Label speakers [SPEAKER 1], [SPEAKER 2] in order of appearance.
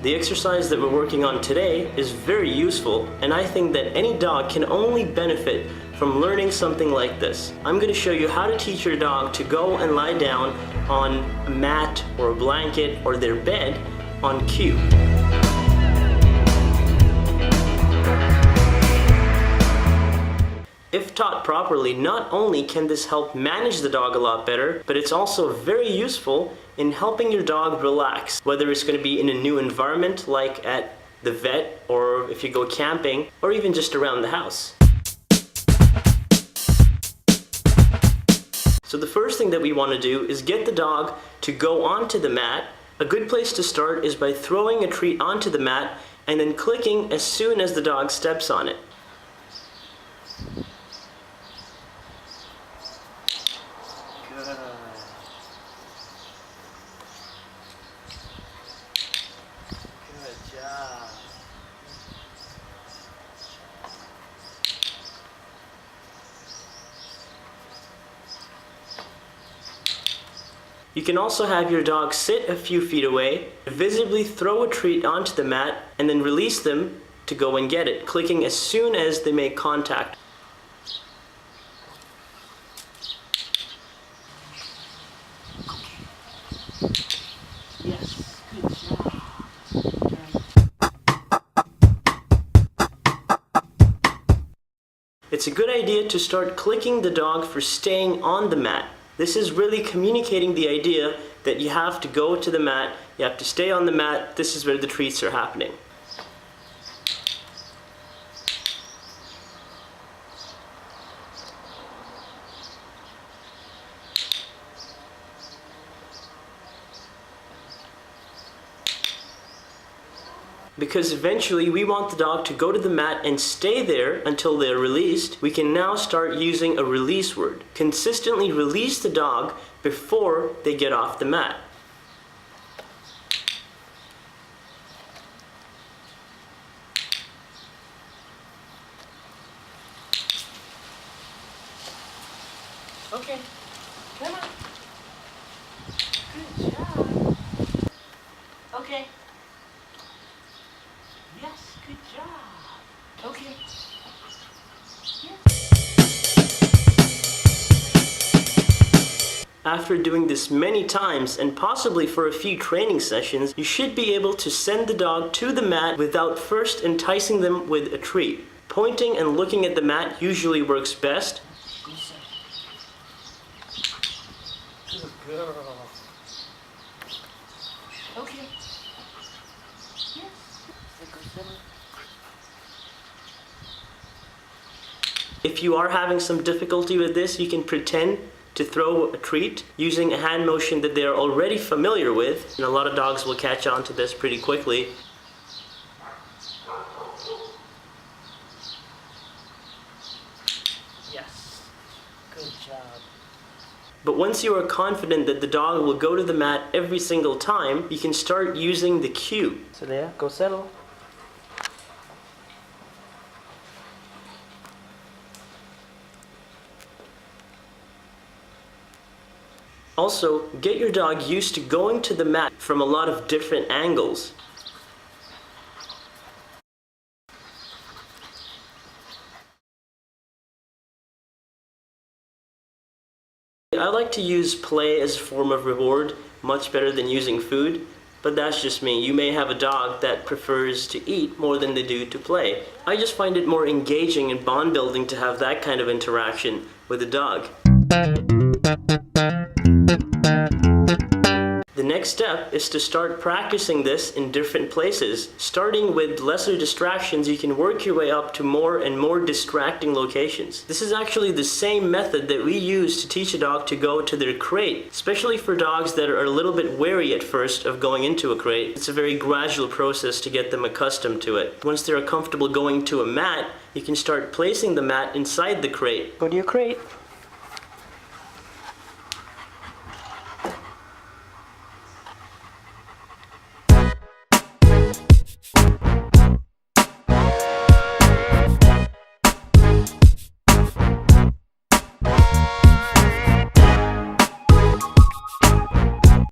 [SPEAKER 1] The exercise that we're working on today is very useful, and I think that any dog can only benefit from learning something like this. I'm going to show you how to teach your dog to go and lie down on a mat or a blanket or their bed on cue. If taught properly, not only can this help manage the dog a lot better, but it's also very useful in helping your dog relax, whether it's going to be in a new environment like at the vet, or if you go camping, or even just around the house. So the first thing that we want to do is get the dog to go onto the mat. A good place to start is by throwing a treat onto the mat and then clicking as soon as the dog steps on it. Good. Good job. You can also have your dog sit a few feet away, visibly throw a treat onto the mat, and then release them to go and get it, clicking as soon as they make contact. Yes, good job. It's a good idea to start clicking the dog for staying on the mat. This is really communicating the idea that you have to go to the mat, you have to stay on the mat, this is where the treats are happening. Because eventually we want the dog to go to the mat and stay there until they're released, we can now start using a release word. Consistently release the dog before they get off the mat. Okay, come on. Good job. Okay. Yes, good job. Okay. Yes. After doing this many times, and possibly for a few training sessions, you should be able to send the dog to the mat without first enticing them with a treat. Pointing and looking at the mat usually works best. Good girl. Okay. If you are having some difficulty with this, you can pretend to throw a treat using a hand motion that they are already familiar with, and a lot of dogs will catch on to this pretty quickly. Yes, good job. But once you are confident that the dog will go to the mat every single time, you can start using the cue. Solea, go settle. Also, get your dog used to going to the mat from a lot of different angles. I like to use play as a form of reward, much better than using food, but that's just me. You may have a dog that prefers to eat more than they do to play. I just find it more engaging and bond building to have that kind of interaction with a dog. The next step is to start practicing this in different places. Starting with lesser distractions, you can work your way up to more and more distracting locations. This is actually the same method that we use to teach a dog to go to their crate, especially for dogs that are a little bit wary at first of going into a crate. It's a very gradual process to get them accustomed to it. Once they're comfortable going to a mat, you can start placing the mat inside the crate. Go to your crate.